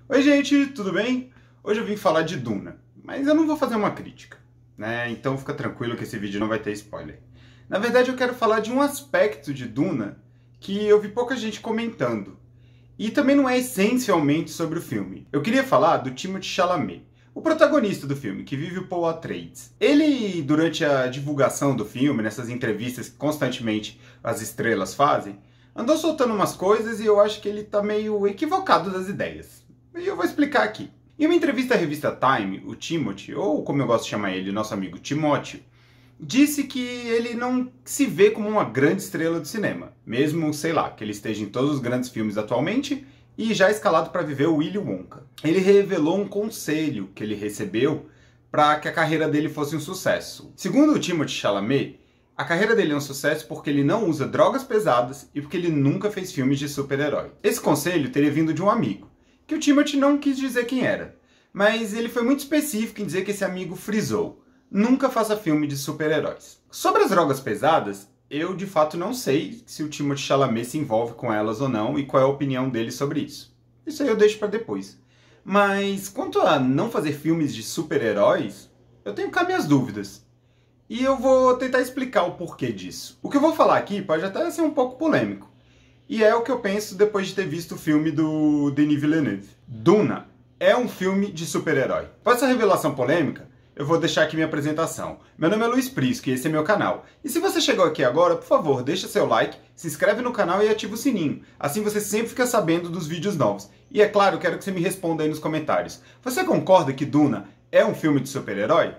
Oi gente, tudo bem? Hoje eu vim falar de Duna, mas eu não vou fazer uma crítica, né? Então fica tranquilo que esse vídeo não vai ter spoiler. Na verdade eu quero falar de um aspecto de Duna que eu vi pouca gente comentando. E também não é essencialmente sobre o filme. Eu queria falar do Timothée Chalamet, o protagonista do filme, que vive o Paul Atreides. Ele, durante a divulgação do filme, nessas entrevistas que constantemente as estrelas fazem, andou soltando umas coisas e eu acho que ele tá meio equivocado das ideias. E eu vou explicar aqui. Em uma entrevista à revista Time, o Timothy, ou como eu gosto de chamar ele, nosso amigo Timóteo, disse que ele não se vê como uma grande estrela do cinema, mesmo, sei lá, que ele esteja em todos os grandes filmes atualmente e já escalado para viver o Willy Wonka. Ele revelou um conselho que ele recebeu para que a carreira dele fosse um sucesso. Segundo o Timothée Chalamet, a carreira dele é um sucesso porque ele não usa drogas pesadas e porque ele nunca fez filmes de super-herói. Esse conselho teria vindo de um amigo, que o Timothy não quis dizer quem era, mas ele foi muito específico em dizer que esse amigo frisou: nunca faça filme de super-heróis. Sobre as drogas pesadas, eu de fato não sei se o Timothée Chalamet se envolve com elas ou não e qual é a opinião dele sobre isso. Isso aí eu deixo para depois. Mas quanto a não fazer filmes de super-heróis, eu tenho cá minhas dúvidas. E eu vou tentar explicar o porquê disso. O que eu vou falar aqui pode até ser um pouco polêmico. E é o que eu penso depois de ter visto o filme do Denis Villeneuve. Duna é um filme de super-herói. Com essa revelação polêmica, eu vou deixar aqui minha apresentação. Meu nome é Luiz Prisco e esse é meu canal. E se você chegou aqui agora, por favor, deixa seu like, se inscreve no canal e ativa o sininho. Assim você sempre fica sabendo dos vídeos novos. E é claro, quero que você me responda aí nos comentários. Você concorda que Duna é um filme de super-herói?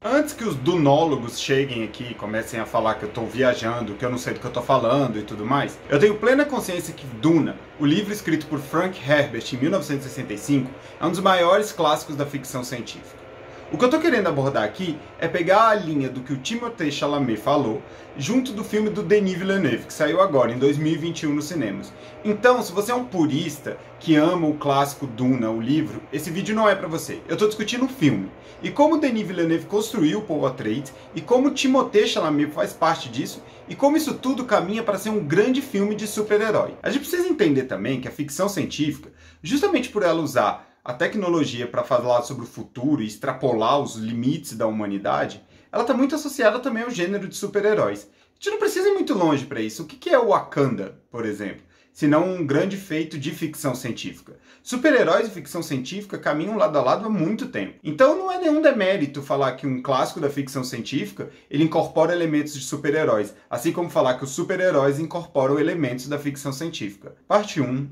Antes que os dunólogos cheguem aqui e comecem a falar que eu estou viajando, que eu não sei do que eu estou falando e tudo mais, eu tenho plena consciência que Duna, o livro escrito por Frank Herbert em 1965, é um dos maiores clássicos da ficção científica. O que eu estou querendo abordar aqui é pegar a linha do que o Timothée Chalamet falou, junto do filme do Denis Villeneuve, que saiu agora, em 2021, nos cinemas. Então, se você é um purista que ama o clássico Duna, o livro, esse vídeo não é para você. Eu estou discutindo o filme. E como o Denis Villeneuve construiu o Paul Atreides, e como o Timothée Chalamet faz parte disso, e como isso tudo caminha para ser um grande filme de super-herói. A gente precisa entender também que a ficção científica, justamente por ela usar a tecnologia para falar sobre o futuro e extrapolar os limites da humanidade, ela está muito associada também ao gênero de super-heróis. A gente não precisa ir muito longe para isso. O que é o Wakanda, por exemplo? Se não um grande feito de ficção científica. Super-heróis e ficção científica caminham lado a lado há muito tempo. Então não é nenhum demérito falar que um clássico da ficção científica ele incorpora elementos de super-heróis, assim como falar que os super-heróis incorporam elementos da ficção científica. Parte 1.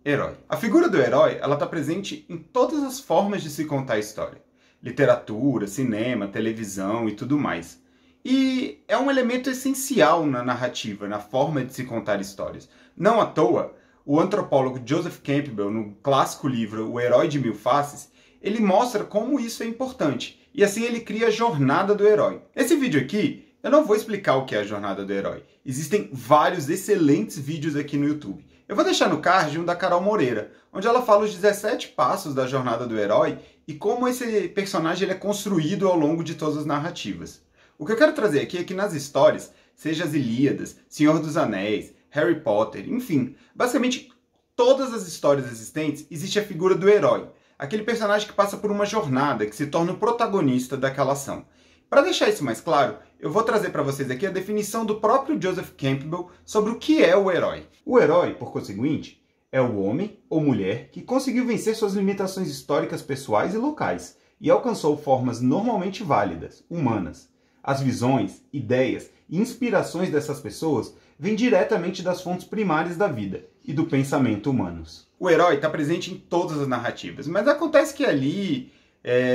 Herói. A figura do herói ela está presente em todas as formas de se contar a história. Literatura, cinema, televisão e tudo mais. E é um elemento essencial na narrativa, na forma de se contar histórias. Não à toa, o antropólogo Joseph Campbell, no clássico livro O Herói de Mil Faces, ele mostra como isso é importante. E assim ele cria a jornada do herói. Esse vídeo aqui, eu não vou explicar o que é a jornada do herói. Existem vários excelentes vídeos aqui no YouTube. Eu vou deixar no card um da Carol Moreira, onde ela fala os 17 passos da jornada do herói e como esse personagem ele é construído ao longo de todas as narrativas. O que eu quero trazer aqui é que nas histórias, seja as Ilíadas, Senhor dos Anéis, Harry Potter, enfim, basicamente todas as histórias existentes, existe a figura do herói, aquele personagem que passa por uma jornada, que se torna o protagonista daquela ação. Para deixar isso mais claro, eu vou trazer para vocês aqui a definição do próprio Joseph Campbell sobre o que é o herói. O herói, por conseguinte, é o homem ou mulher que conseguiu vencer suas limitações históricas pessoais e locais e alcançou formas normalmente válidas, humanas. As visões, ideias e inspirações dessas pessoas vêm diretamente das fontes primárias da vida e do pensamento humanos. O herói está presente em todas as narrativas, mas acontece que ali,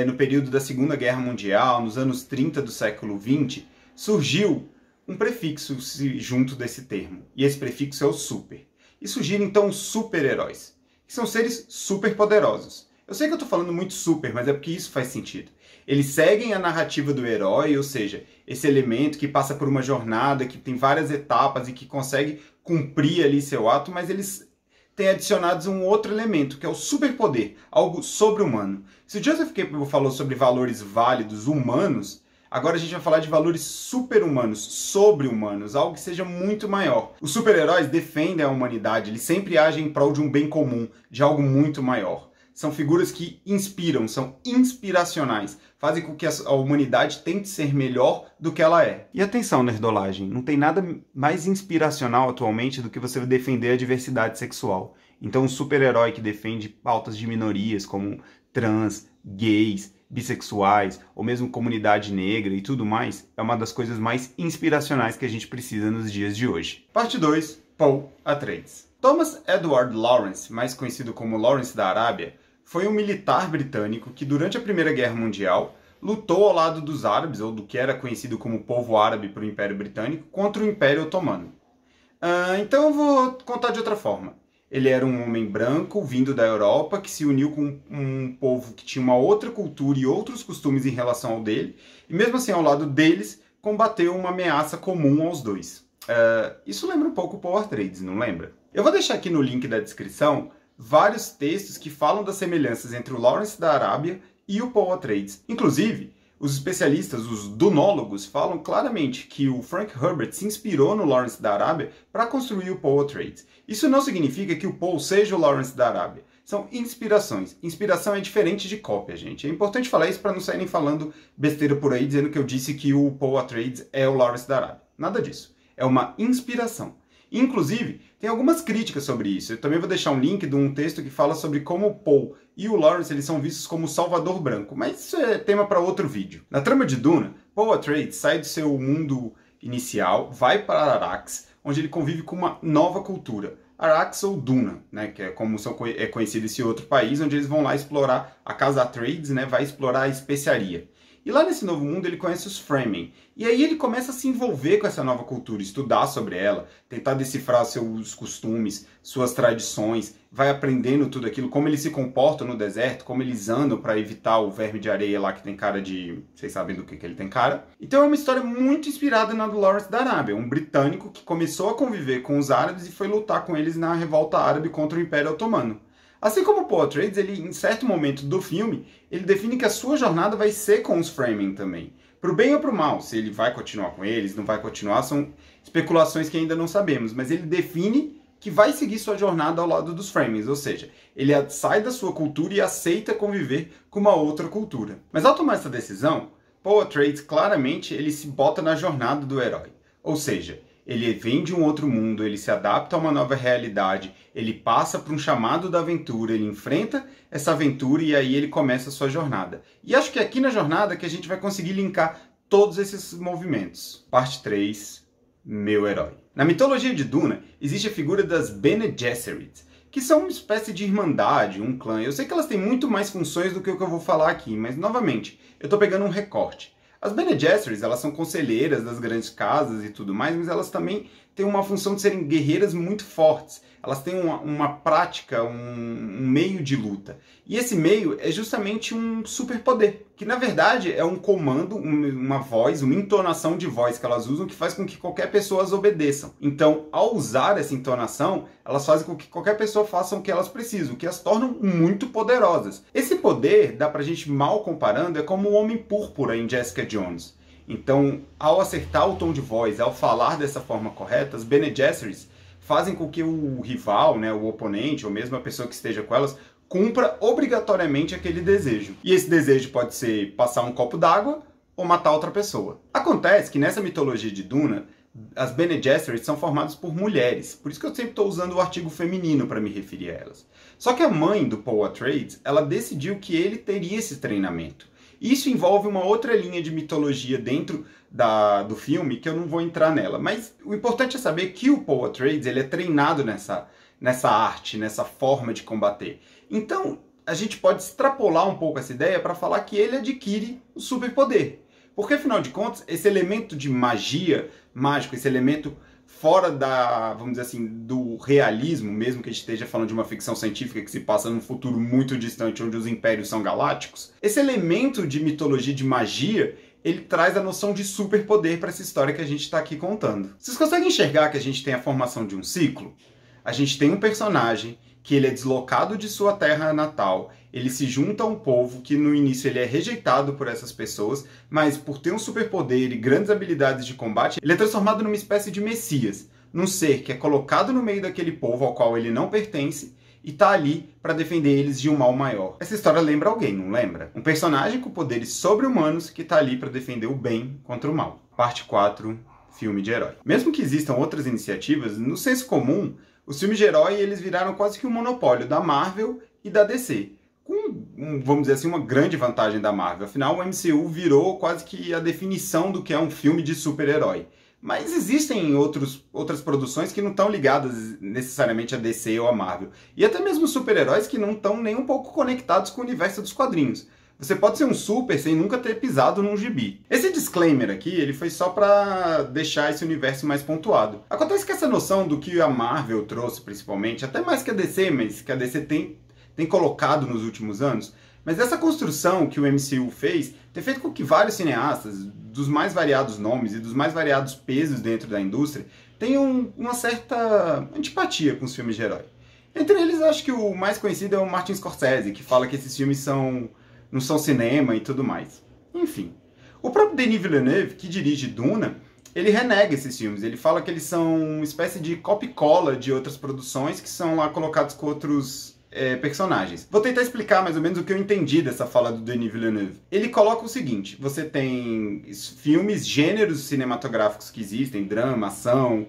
no período da Segunda Guerra Mundial, nos anos 30 do século XX, surgiu um prefixo junto desse termo, e esse prefixo é o super. E surgiram então os super-heróis, que são seres superpoderosos. Eu sei que eu estou falando muito super, mas é porque isso faz sentido. Eles seguem a narrativa do herói, ou seja, esse elemento que passa por uma jornada, que tem várias etapas e que consegue cumprir ali seu ato, mas eles têm adicionados um outro elemento, que é o superpoder, algo sobre-humano. Se o Joseph Campbell falou sobre valores válidos humanos, Agora a gente vai falar de valores super-humanos, sobre-humanos, algo que seja muito maior. Os super-heróis defendem a humanidade, eles sempre agem em prol de um bem comum, de algo muito maior. São figuras que inspiram, são inspiracionais, fazem com que a humanidade tente ser melhor do que ela é. E atenção, nerdolagem, não tem nada mais inspiracional atualmente do que você defender a diversidade sexual. Então um super-herói que defende pautas de minorias como trans, gays, bissexuais, ou mesmo comunidade negra e tudo mais, é uma das coisas mais inspiracionais que a gente precisa nos dias de hoje. Parte 2, Paul Atreides. Thomas Edward Lawrence, mais conhecido como Lawrence da Arábia, foi um militar britânico que durante a Primeira Guerra Mundial lutou ao lado dos árabes, ou do que era conhecido como povo árabe para o Império Britânico, contra o Império Otomano. Então eu vou contar de outra forma. Ele era um homem branco, vindo da Europa, que se uniu com um povo que tinha uma outra cultura e outros costumes em relação ao dele, e mesmo assim, ao lado deles, combateu uma ameaça comum aos dois. Isso lembra um pouco o Paul Atreides, não lembra? Eu vou deixar aqui no link da descrição vários textos que falam das semelhanças entre o Lawrence da Arábia e o Paul Atreides. Inclusive, os especialistas, os dunólogos, falam claramente que o Frank Herbert se inspirou no Lawrence da Arábia para construir o Paul Atreides. Isso não significa que o Paul seja o Lawrence da Arábia. São inspirações. Inspiração é diferente de cópia, gente. É importante falar isso para não saírem falando besteira por aí, dizendo que eu disse que o Paul Atreides é o Lawrence da Arábia. Nada disso. É uma inspiração. Inclusive, tem algumas críticas sobre isso. Eu também vou deixar um link de um texto que fala sobre como o Paul e o Lawrence eles são vistos como o Salvador Branco, mas isso é tema para outro vídeo. Na trama de Duna, Paul Atreides sai do seu mundo inicial, vai para Arrakis, onde ele convive com uma nova cultura. Arrakis ou Duna, né, que é como é conhecido esse outro país, onde eles vão lá explorar, a casa Atreides, né, vai explorar a especiaria. E lá nesse novo mundo ele conhece os Fremen. E aí ele começa a se envolver com essa nova cultura, estudar sobre ela, tentar decifrar seus costumes, suas tradições, vai aprendendo tudo aquilo, como eles se comportam no deserto, como eles andam para evitar o verme de areia lá que tem cara de... Vocês sabem do que ele tem cara. Então é uma história muito inspirada na do Lawrence da Arábia, um britânico que começou a conviver com os árabes e foi lutar com eles na revolta árabe contra o Império Otomano. Assim como o Paul Atreides, ele, em certo momento do filme, ele define que a sua jornada vai ser com os Fremen também. Pro bem ou pro mal, se ele vai continuar com eles, não vai continuar, são especulações que ainda não sabemos, mas ele define que vai seguir sua jornada ao lado dos Fremen, ou seja, ele sai da sua cultura e aceita conviver com uma outra cultura. Mas ao tomar essa decisão, Paul Atreides claramente ele se bota na jornada do herói, ou seja, ele vem de um outro mundo, ele se adapta a uma nova realidade, ele passa por um chamado da aventura, ele enfrenta essa aventura e aí ele começa a sua jornada. E acho que é aqui na jornada que a gente vai conseguir linkar todos esses movimentos. Parte 3, meu herói. Na mitologia de Duna, existe a figura das Bene Gesserit, que são uma espécie de irmandade, um clã. Eu sei que elas têm muito mais funções do que o que eu vou falar aqui, mas novamente, eu estou pegando um recorte. As Bene Gesserit, elas são conselheiras das grandes casas e tudo mais, mas elas também têm uma função de serem guerreiras muito fortes. Elas têm uma prática, um meio de luta. E esse meio é justamente um superpoder, que na verdade é um comando, uma voz, uma entonação de voz que elas usam que faz com que qualquer pessoa as obedeçam. Então, ao usar essa entonação, elas fazem com que qualquer pessoa faça o que elas precisam, o que as tornam muito poderosas. Esse poder, dá pra gente mal comparando, é como o Homem Púrpura em Jessica Jones. Então, ao acertar o tom de voz, ao falar dessa forma correta, as Bene Gesserit fazem com que o rival, né, o oponente, ou mesmo a pessoa que esteja com elas, cumpra obrigatoriamente aquele desejo. E esse desejo pode ser passar um copo d'água ou matar outra pessoa. Acontece que nessa mitologia de Duna, as Bene Gesserit são formadas por mulheres, por isso que eu sempre estou usando o artigo feminino para me referir a elas. Só que a mãe do Paul Atreides, ela decidiu que ele teria esse treinamento. Isso envolve uma outra linha de mitologia dentro do filme, que eu não vou entrar nela. Mas o importante é saber que o Paul Atreides ele é treinado nessa arte, nessa forma de combater. Então, a gente pode extrapolar um pouco essa ideia para falar que ele adquire o superpoder. Porque, afinal de contas, esse elemento de magia, mágico, esse elemento fora vamos dizer assim, do realismo, mesmo que a gente esteja falando de uma ficção científica que se passa num futuro muito distante, onde os impérios são galácticos, esse elemento de mitologia, de magia, ele traz a noção de superpoder para essa história que a gente está aqui contando. Vocês conseguem enxergar que a gente tem a formação de um ciclo? A gente tem um personagem que ele é deslocado de sua terra natal, ele se junta a um povo que no início ele é rejeitado por essas pessoas, mas por ter um superpoder e grandes habilidades de combate, ele é transformado numa espécie de messias, num ser que é colocado no meio daquele povo ao qual ele não pertence e tá ali para defender eles de um mal maior. Essa história lembra alguém, não lembra? Um personagem com poderes sobre-humanos que tá ali para defender o bem contra o mal. Parte 4, filme de herói. Mesmo que existam outras iniciativas, no senso comum, os filmes de herói eles viraram quase que um monopólio da Marvel e da DC. Com, vamos dizer assim, uma grande vantagem da Marvel. Afinal, o MCU virou quase que a definição do que é um filme de super-herói. Mas existem outras produções que não estão ligadas necessariamente a DC ou a Marvel. E até mesmo super-heróis que não estão nem um pouco conectados com o universo dos quadrinhos. Você pode ser um super sem nunca ter pisado num gibi. Esse disclaimer aqui, ele foi só para deixar esse universo mais pontuado. Acontece que essa noção do que a Marvel trouxe, principalmente, até mais que a DC, mas que a DC tem colocado nos últimos anos, mas essa construção que o MCU fez tem feito com que vários cineastas, dos mais variados nomes e dos mais variados pesos dentro da indústria, tenham uma certa antipatia com os filmes de herói. Entre eles, acho que o mais conhecido é o Martin Scorsese, que fala que esses filmes não são cinema e tudo mais. Enfim, o próprio Denis Villeneuve, que dirige Duna, ele renega esses filmes. Ele fala que eles são uma espécie de copy-cola de outras produções que são lá colocados com outros personagens. Vou tentar explicar mais ou menos o que eu entendi dessa fala do Denis Villeneuve. Ele coloca o seguinte: você tem filmes, gêneros cinematográficos que existem, drama, ação,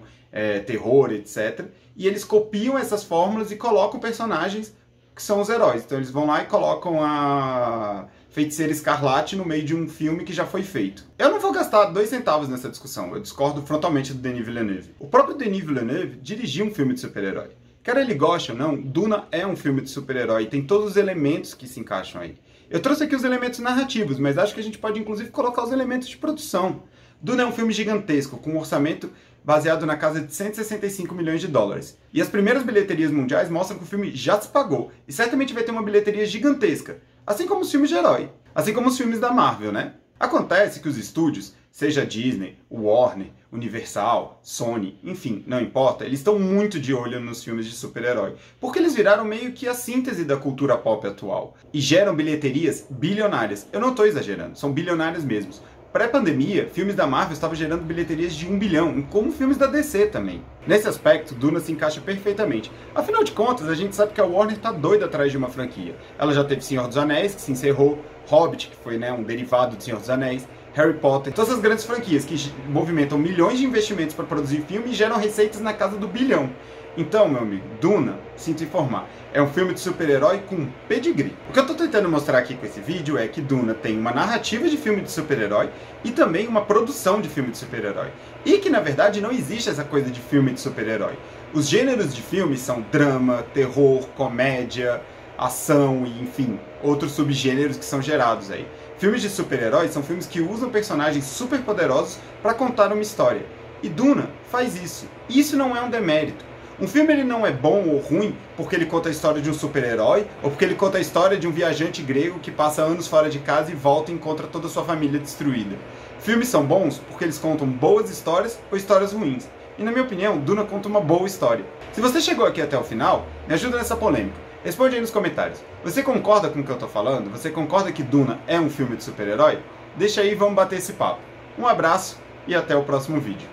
terror, etc. E eles copiam essas fórmulas e colocam personagens que são os heróis. Então eles vão lá e colocam a Feiticeira Escarlate no meio de um filme que já foi feito. Eu não vou gastar 2 centavos nessa discussão, eu discordo frontalmente do Denis Villeneuve. O próprio Denis Villeneuve dirigiu um filme de super-herói. Quer ele goste ou não, Duna é um filme de super-herói e tem todos os elementos que se encaixam aí. Eu trouxe aqui os elementos narrativos, mas acho que a gente pode inclusive colocar os elementos de produção. Duna é um filme gigantesco, com um orçamento baseado na casa de 165 milhões de dólares. E as primeiras bilheterias mundiais mostram que o filme já se pagou, e certamente vai ter uma bilheteria gigantesca, assim como os filmes de herói, assim como os filmes da Marvel, né? Acontece que os estúdios, seja Disney, Warner, Universal, Sony, enfim, não importa, eles estão muito de olho nos filmes de super-herói, porque eles viraram meio que a síntese da cultura pop atual, e geram bilheterias bilionárias. Eu não estou exagerando, são bilionárias mesmo. Pré-pandemia, filmes da Marvel estavam gerando bilheterias de 1 bilhão, como filmes da DC também. Nesse aspecto, Duna se encaixa perfeitamente. Afinal de contas, a gente sabe que a Warner tá doida atrás de uma franquia. Ela já teve Senhor dos Anéis, que se encerrou, Hobbit, que foi um derivado de Senhor dos Anéis, Harry Potter, todas as grandes franquias que movimentam milhões de investimentos para produzir filme e geram receitas na casa do bilhão. Então, meu amigo, Duna, sinto informar, é um filme de super-herói com pedigree. O que eu tô tentando mostrar aqui com esse vídeo é que Duna tem uma narrativa de filme de super-herói e também uma produção de filme de super-herói. E que, na verdade, não existe essa coisa de filme de super-herói. Os gêneros de filme são drama, terror, comédia, ação e, enfim, outros subgêneros que são gerados aí. Filmes de super-heróis são filmes que usam personagens superpoderosos para contar uma história. E Duna faz isso. E isso não é um demérito. Um filme ele não é bom ou ruim porque ele conta a história de um super-herói ou porque ele conta a história de um viajante grego que passa anos fora de casa e volta e encontra toda a sua família destruída. Filmes são bons porque eles contam boas histórias ou histórias ruins. E na minha opinião, Duna conta uma boa história. Se você chegou aqui até o final, me ajuda nessa polêmica. Responde aí nos comentários. Você concorda com o que eu tô falando? Você concorda que Duna é um filme de super-herói? Deixa aí e vamos bater esse papo. Um abraço e até o próximo vídeo.